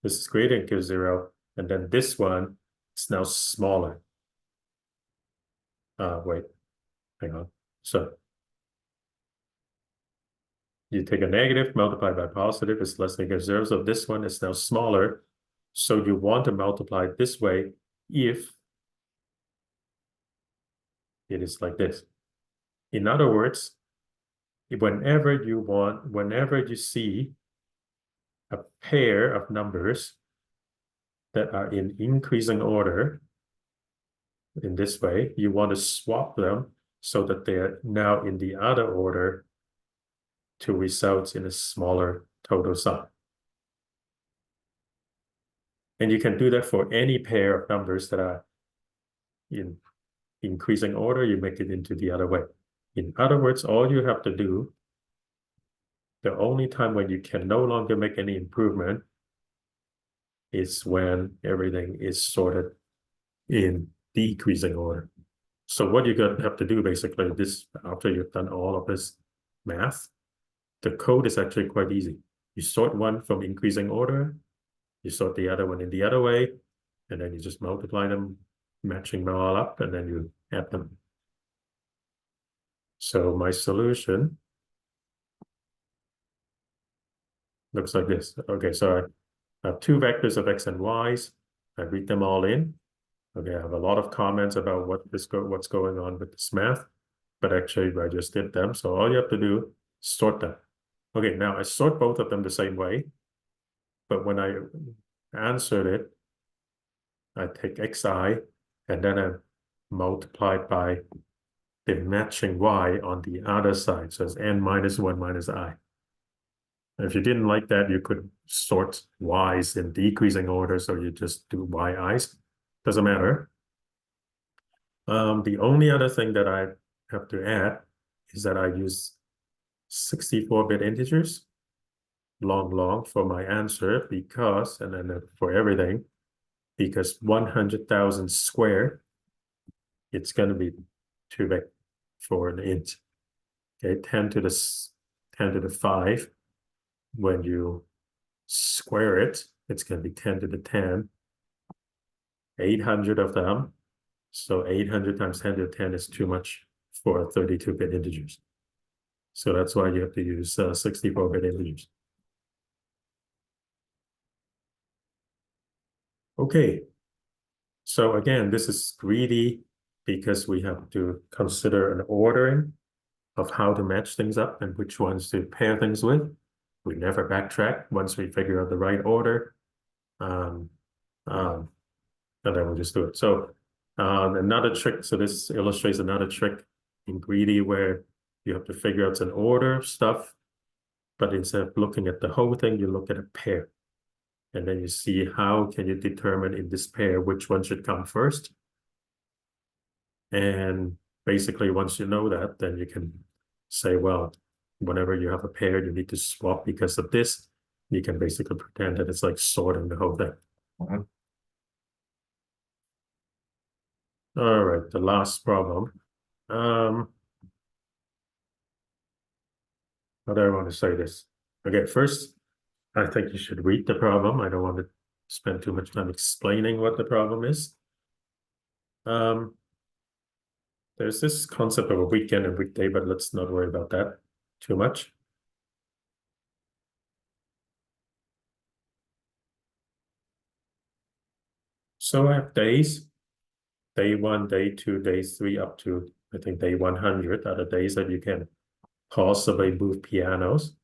This is greater than or equal to 0. And then this one is now smaller. Wait, hang on. So you take a negative, multiply by positive, it's less than or equal to 0. So this one is now smaller. So you want to multiply it this way if it is like this. In other words, whenever you see a pair of numbers that are in increasing order in this way, you want to swap them so that they are now in the other order to result in a smaller total sum. And you can do that for any pair of numbers that are in increasing order, you make it into the other way. In other words, all you have to do, the only time when you can no longer make any improvement is when everything is sorted in decreasing order. So what you're going to have to do basically this, after you've done all of this math, the code is actually quite easy. You sort one from increasing order, you sort the other one in the other way, and then you just multiply them, matching them all up, and then you add them. So my solution looks like this. Okay, so I have two vectors of x and y's. I read them all in. Okay, I have a lot of comments about what's going on with this math, but actually I just did them. So all you have to do is sort them. Okay, now I sort both of them the same way, but when I answered it, I take xi and then I multiply by the matching y on the other side. So it's n minus 1 minus I. If you didn't like that, you could sort y's in decreasing order, so you just do yi's. Doesn't matter. The only other thing that I have to add is that I use 64-bit integers, long for my answer because, and then for everything, because 100,000 squared, it's going to be too big for an int. Okay, 10 to the 5. When you square it, it's going to be 10 to the 10. 800 of them. So 800 times 10 to the 10 is too much for 32-bit integers. So that's why you have to use 64-bit integers. Okay. So again, this is greedy because we have to consider an ordering of how to match things up and which ones to pair things with. We never backtrack once we figure out the right order. And then we'll just do it. So another trick, so this illustrates another trick in greedy where you have to figure out an order of stuff, but instead of looking at the whole thing, you look at a pair. And then you see how can you determine in this pair which one should come first. And basically, once you know that, then you can say, well, whenever you have a pair, you need to swap because of this. You can basically pretend that it's like sorting the whole thing. All right, the last problem. How do I want to say this? Okay, first, I think you should read the problem. I don't want to spend too much time explaining what the problem is. There's this concept of a weekend and weekday, but let's not worry about that too much. So I have days, day 1, day 2, day 3, up to, I think, day 100 are the days that you can possibly move pianos.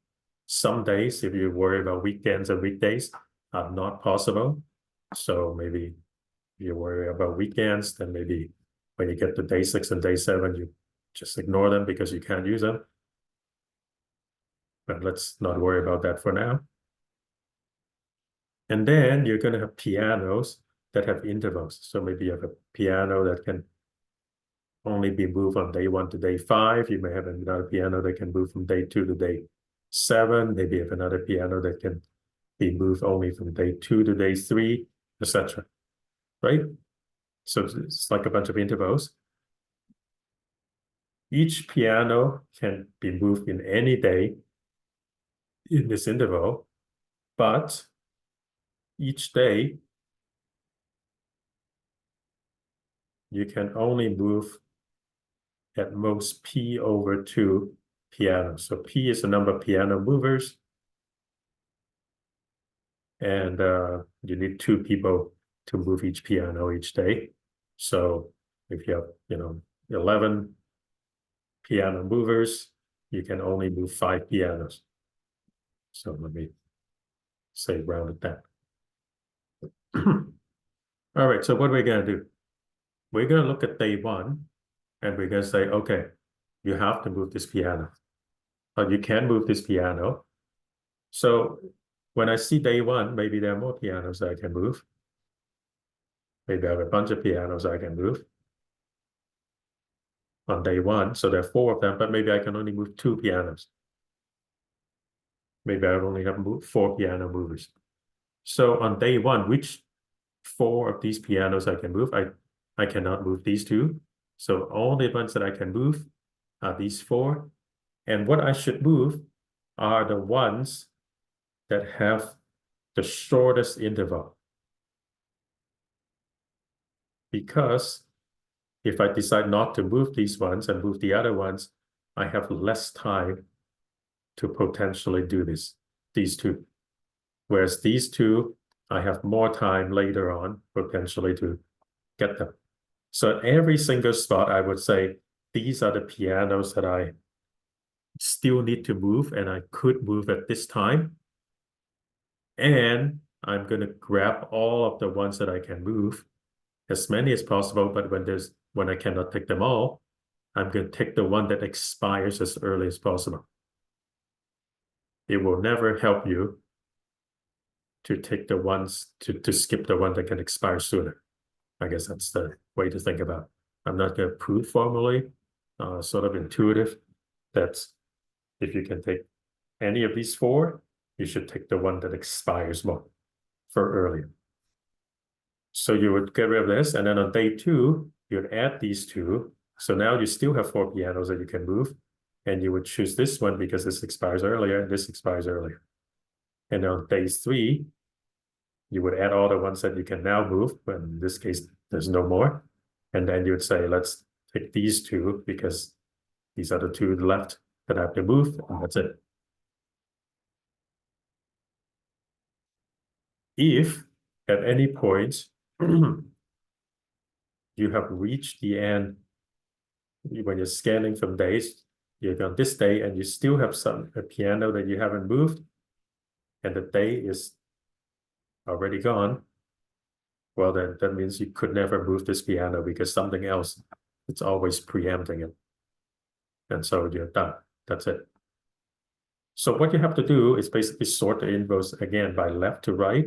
Some days, if you worry about weekends and weekdays, are not possible. So maybe if you worry about weekends, then maybe when you get to day 6 and day 7, you just ignore them because you can't use them. But let's not worry about that for now. And then you're going to have pianos that have intervals. So maybe you have a piano that can only be moved on day 1 to day 5. You may have another piano that can move from day 2 to day 7. Maybe you have another piano that can be moved only from day 2 to day 3, etc. Right? So it's like a bunch of intervals. Each piano can be moved in any day in this interval, but each day you can only move at most p over 2 pianos. So p is the number of piano movers, and you need 2 people to move each piano each day. So if you have, 11 piano movers, you can only move 5 pianos. So let me say round it down. All right, so what are we going to do? We're going to look at day 1, and we're going to say, okay, you have to move this piano. But you can move this piano. So when I see day 1, maybe there are more pianos that I can move. Maybe I have a bunch of pianos I can move on day 1. So there are 4 of them, but maybe I can only move 2 pianos. Maybe I only have 4 piano movers. So on day 1, which 4 of these pianos I can move? I cannot move these 2. So all the ones that I can move are these 4. And what I should move are the ones that have the shortest interval. Because if I decide not to move these ones and move the other ones, I have less time to potentially do these 2. Whereas these 2, I have more time later on potentially to get them. So at every single spot, I would say these are the pianos that I still need to move and I could move at this time. And I'm going to grab all of the ones that I can move, as many as possible, but when I cannot take them all, I'm going to take the one that expires as early as possible. It will never help you to take the ones to skip the one that can expire sooner. I guess that's the way to think about it. I'm not going to prove formally, sort of intuitive, that if you can take any of these 4, you should take the one that expires more for earlier. So you would get rid of this, and then on day 2, you'd add these 2. So now you still have 4 pianos that you can move, and you would choose this one because this expires earlier and this expires earlier. And on day 3, you would add all the ones that you can now move, but in this case, there's no more. And then you would say, let's take these 2 because these are the 2 left that I have to move, and that's it. If at any point you have reached the end, when you're scanning from days, you're on this day and you still have a piano that you haven't moved, and the day is already gone, well, then that means you could never move this piano because something else, it's always preempting it. And so you're done. That's it. So what you have to do is basically sort the intervals again by left to right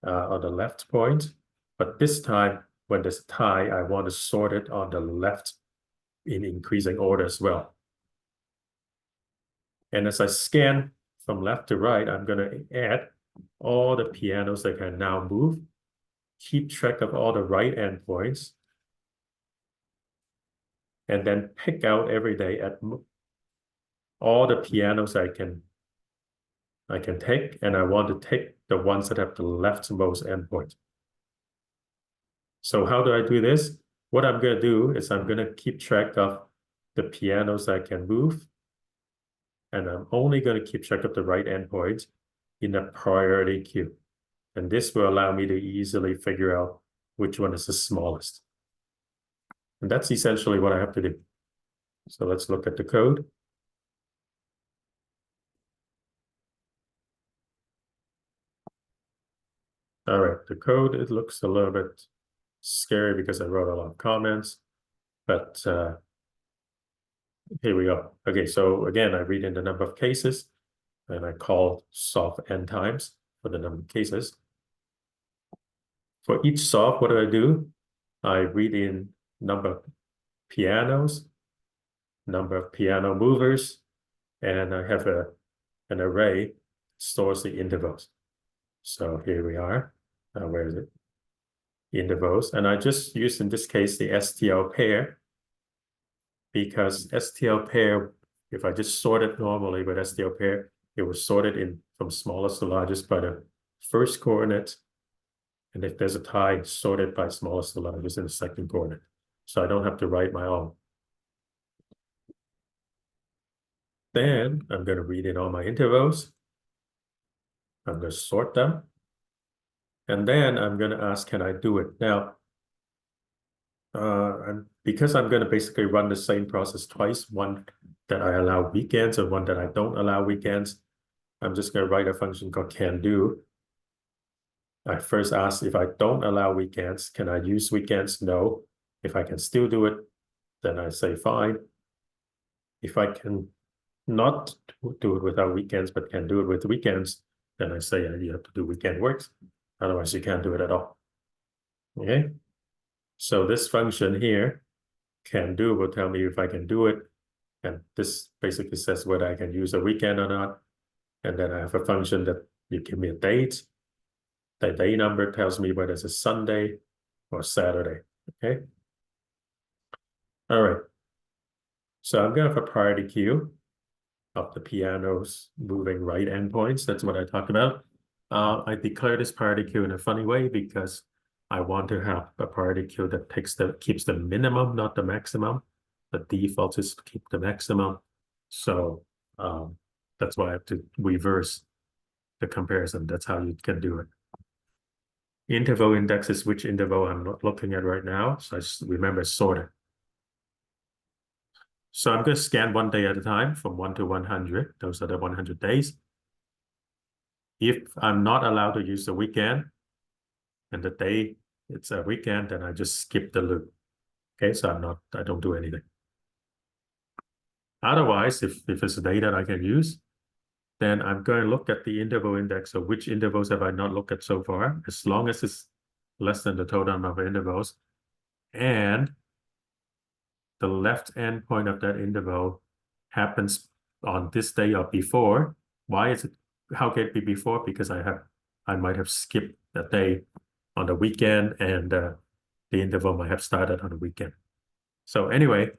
on the left point. But this time, when there's a tie, I want to sort it on the left in increasing order as well. And as I scan from left to right, I'm going to add all the pianos that can now move, keep track of all the right endpoints, and then pick out every day at all the pianos I can take, and I want to take the ones that have the leftmost endpoint. So how do I do this? What I'm going to do is I'm going to keep track of the pianos I can move, and I'm only going to keep track of the right endpoints in a priority queue. And this will allow me to easily figure out which one is the smallest. And that's essentially what I have to do. So let's look at the code. All right, the code, it looks a little bit scary because I wrote a lot of comments, but here we go. Okay, so again, I read in the number of cases, and I call solve n times for the number of cases. For each solve, what do? I read in number of pianos, number of piano movers, and I have an array that stores the intervals. So here we are. Where is it? Intervals. And I just used, in this case, the STL pair, because STL pair, if I just sort it normally with STL pair, it was sorted in from smallest to largest by the first coordinate. And if there's a tie, sorted by smallest to largest in the second coordinate. So I don't have to write my own. Then I'm going to read in all my intervals. I'm going to sort them. And then I'm going to ask, can I do it? Now, because I'm going to basically run the same process twice, one that I allow weekends and one that I don't allow weekends, I'm just going to write a function called can do. I first ask, if I don't allow weekends, can I use weekends? No. If I can still do it, then I say fine. If I can not do it without weekends, but can do it with weekends, then I say you have to do weekend works. Otherwise, you can't do it at all. Okay. So this function here, can do, will tell me if I can do it. And this basically says whether I can use a weekend or not. And then I have a function that you give me a date. The day number tells me whether it's a Sunday or Saturday. Okay. All right. So I'm going to have a priority queue of the pianos moving right endpoints. That's what I talked about. I declare this priority queue in a funny way because I want to have a priority queue that keeps the minimum, not the maximum. The default is to keep the maximum. So that's why I have to reverse the comparison. That's how you can do it. Interval index is which interval I'm not looking at right now. So I just remember sorted. So I'm going to scan one day at a time from 1 to 100. Those are the 100 days. If I'm not allowed to use the weekend and the day it's a weekend, then I just skip the loop. Okay, so I don't do anything. Otherwise, if it's a day that I can use, then I'm going to look at the interval index of which intervals have I not looked at so far, as long as it's less than the total number of intervals. And the left endpoint of that interval happens on this day or before. Why is it? How can it be before? Because I might have skipped a day on the weekend, and the interval might have started on the weekend. So anyway,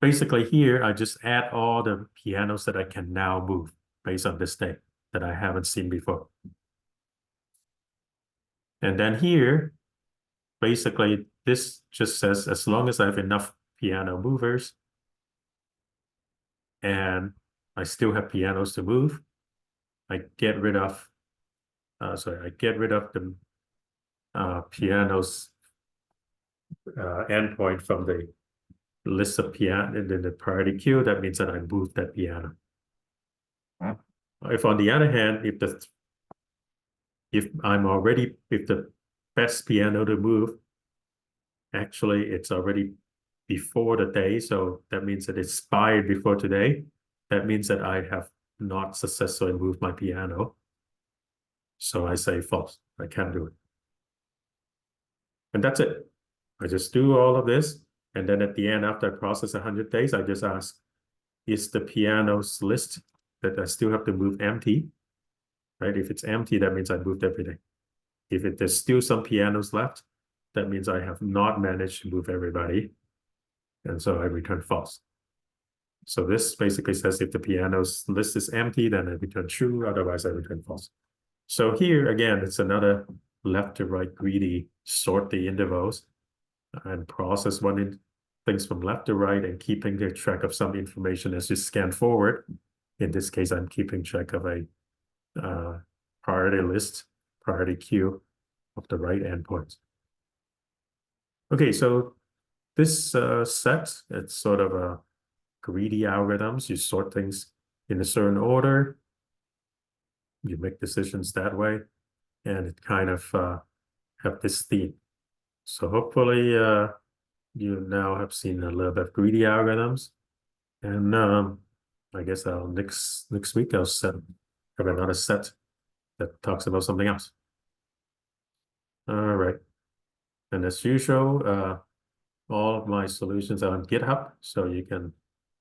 basically here I just add all the pianos that I can now move based on this day that I haven't seen before. And then here, basically this just says as long as I have enough piano movers and I still have pianos to move, I get rid of the pianos endpoint from the list of piano and then the priority queue. That means that I moved that piano. If on the other hand, if the best piano to move, actually it's already before the day, so that means that it's expired before today. That means that I have not successfully moved my piano. So I say false. I can't do it. And that's it. I just do all of this. And then at the end, after I process 100 days, I just ask, is the pianos list that I still have to move empty, right? If it's empty, that means I moved everything. If there's still some pianos left, that means I have not managed to move everybody. And so I return false. So this basically says if the pianos list is empty, then I return true, otherwise I return false. So here again, it's another left to right greedy, sort the intervals and process things from left to right and keeping the track of some information as you scan forward. In this case, I'm keeping track of a priority list, priority queue of the right endpoints. Okay, so this set, it's sort of a greedy algorithms. You sort things in a certain order. You make decisions that way, and it kind of have this theme. So hopefully you now have seen a little bit of greedy algorithms. And I guess next week I'll have another set that talks about something else. All right. And as usual, all of my solutions are on GitHub, so you can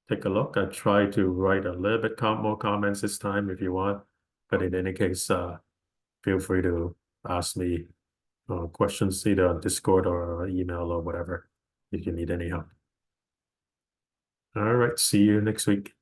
take a look. I try to write a little bit more comments this time if you want, but in any case, feel free to ask me questions either on Discord or email or whatever if you need any help. All right, see you next week.